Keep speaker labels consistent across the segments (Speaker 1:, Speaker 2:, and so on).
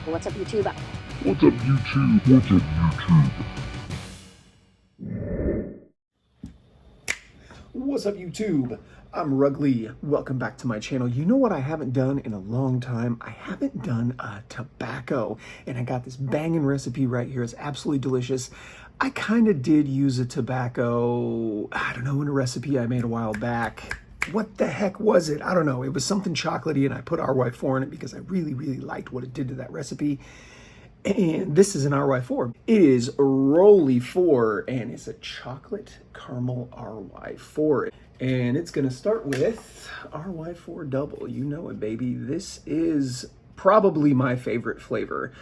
Speaker 1: What's up, YouTube?
Speaker 2: What's up, YouTube? What's up, YouTube?
Speaker 3: What's up, YouTube? I'm RolY4. Welcome back to my channel. You know what I haven't done in a long time? I haven't done a tobacco, and I got this banging recipe right here. It's absolutely delicious. I kind of did use a tobacco, I don't know, in a recipe I made a while back. What the heck was it? I don't know. It was something chocolatey, and I put RY4 in it because I really, really liked what it did to that recipe. And this is an RY4. It is RolY4, and it's a chocolate caramel RY4. And it's gonna start with RY4 Double. You know it, baby. This is probably my favorite flavor.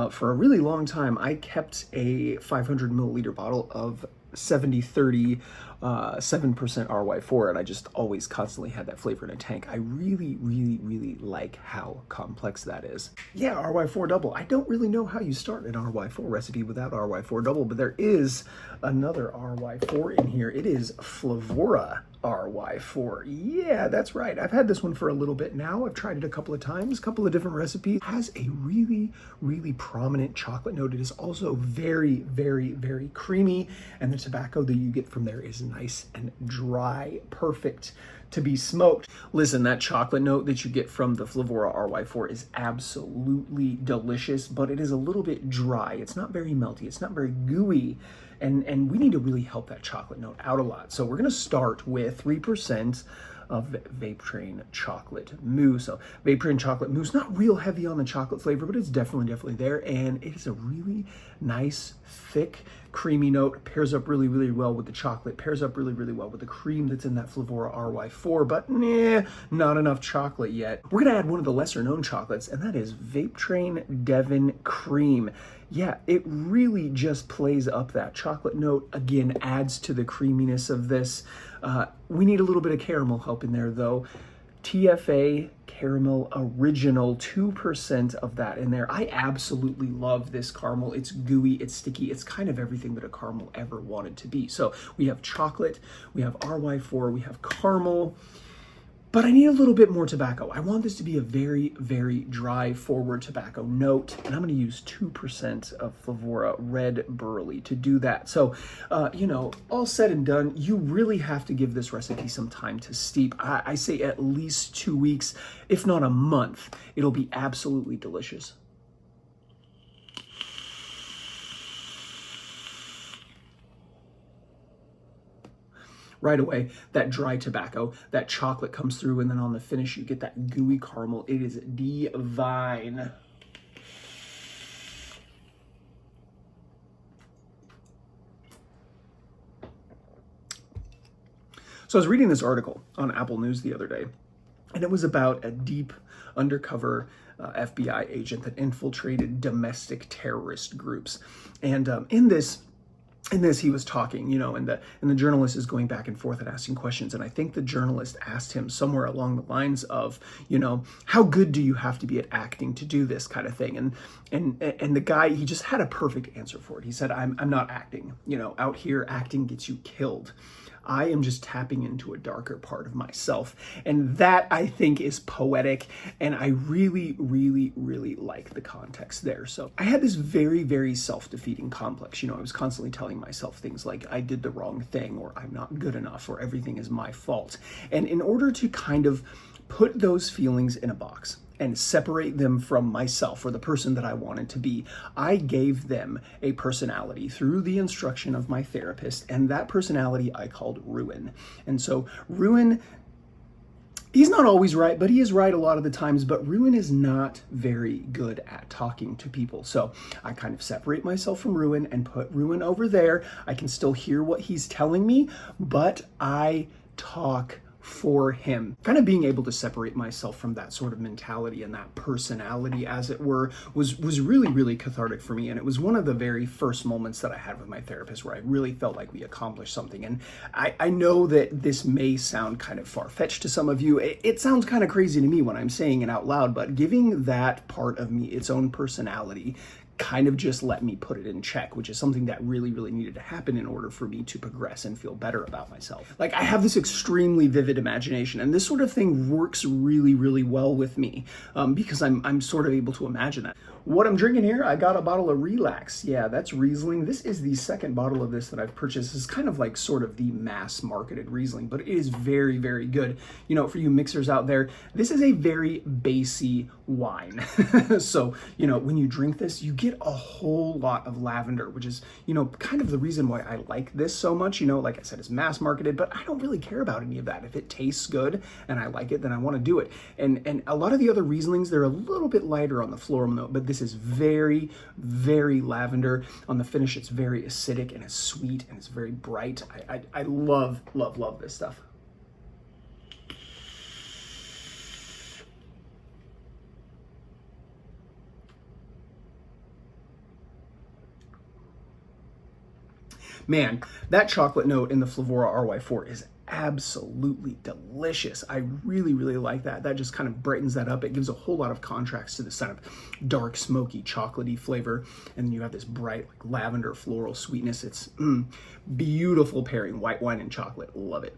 Speaker 3: For a really long time, I kept a 500 milliliter bottle of 70/30 7% RY4, and I just always constantly had that flavor in a tank. I really, really, really like how complex that is. Yeah, RY4 Double. I don't really know how you start an RY4 recipe without RY4 Double, but there is another RY4 in here. It is Flavora RY4. Yeah, that's right. I've had this one for a little bit now. I've tried it a couple of times, a couple of different recipes. It has a really, really prominent chocolate note. It is also very, very, very creamy, and the tobacco that you get from there is nice and dry, perfect to be smoked. Listen, that chocolate note that you get from the Flavora RY4 is absolutely delicious, but it is a little bit dry. It's not very melty. It's not very gooey. And we need to really help that chocolate note out a lot. So we're gonna start with 3% of VT Chocolate Mousse. So VT Chocolate Mousse, not real heavy on the chocolate flavor, but it's definitely there. And it is a really nice, thick, creamy note. Pairs up really, really well with the chocolate. Pairs up really, really well with the cream that's in that Flavora RY4, but not enough chocolate yet. We're gonna add one of the lesser known chocolates, and that is VT Devon Cream. Yeah, it really just plays up that chocolate note. Again, adds to the creaminess of this. We need a little bit of caramel help in there though. TFA Caramel Original, 2% of that in there. I absolutely love this caramel. It's gooey, it's sticky, it's kind of everything that a caramel ever wanted to be. So we have chocolate, we have RY4, we have caramel, but I need a little bit more tobacco. I want this to be a very, very dry forward tobacco note, and I'm gonna use 2% of Flavora Red Burley to do that. So, you know, all said and done, you really have to give this recipe some time to steep. I say at least 2 weeks, if not a month. It'll be absolutely delicious. Right away, that dry tobacco, that chocolate comes through, and then on the finish, you get that gooey caramel. It is divine. So I was reading this article on Apple News the other day, and it was about a deep undercover FBI agent that infiltrated domestic terrorist groups. And in this, he was talking, you know, and the journalist is going back and forth and asking questions. And I think the journalist asked him somewhere along the lines of, you know, how good do you have to be at acting to do this kind of thing? And the guy, he just had a perfect answer for it. He said, I'm not acting. You know, out here, acting gets you killed. I am just tapping into a darker part of myself. And that, I think, is poetic. And I really, really, really like the context there. So I had this very, very self-defeating complex. You know, I was constantly telling myself things like I did the wrong thing, or I'm not good enough, or everything is my fault. And in order to kind of put those feelings in a box and separate them from myself or the person that I wanted to be, I gave them a personality through the instruction of my therapist, and that personality I called Ruin. And so Ruin, he's not always right, but he is right a lot of the times, but Ruin is not very good at talking to people. So I kind of separate myself from Ruin and put Ruin over there. I can still hear what he's telling me, but I talk for him. Kind of being able to separate myself from that sort of mentality and that personality, as it were, was really, really cathartic for me. And it was one of the very first moments that I had with my therapist where I really felt like we accomplished something. And I know that this may sound kind of far-fetched to some of you. It sounds kind of crazy to me when I'm saying it out loud, but giving that part of me its own personality kind of just let me put it in check, which is something that really, really needed to happen in order for me to progress and feel better about myself. Like, I have this extremely vivid imagination, and this sort of thing works really, really well with me because I'm sort of able to imagine that. What I'm drinking here, I got a bottle of Relax. Yeah, that's Riesling. This is the second bottle of this that I've purchased. It's kind of like sort of the mass marketed Riesling, but it is very, very good. You know, for you mixers out there, this is a very bassy wine. So, you know, when you drink this, you get a whole lot of lavender, which is, you know, kind of the reason why I like this so much. You know, like I said, it's mass marketed, but I don't really care about any of that. If it tastes good and I like it, then I want to do it. And a lot of the other Rieslings, they're a little bit lighter on the floral note, but this is very, very lavender. On the finish, it's very acidic and it's sweet and it's very bright. I love, love, love this stuff. Man, that chocolate note in the Flavora RY4 is absolutely delicious. I really, really like that. That just kind of brightens that up. It gives a whole lot of contrast to this kind of dark, smoky, chocolatey flavor. And then you have this bright, like lavender floral sweetness. It's beautiful pairing, white wine and chocolate. Love it.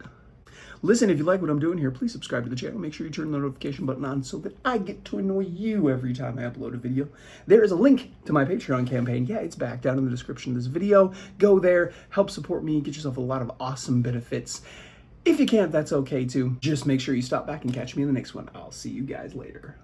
Speaker 3: Listen, if you like what I'm doing here, please subscribe to the channel. Make sure you turn the notification button on so that I get to annoy you every time I upload a video. There is a link to my Patreon campaign. Yeah, it's back down in the description of this video. Go there, help support me, get yourself a lot of awesome benefits. If you can't, that's okay too. Just make sure you stop back and catch me in the next one. I'll see you guys later.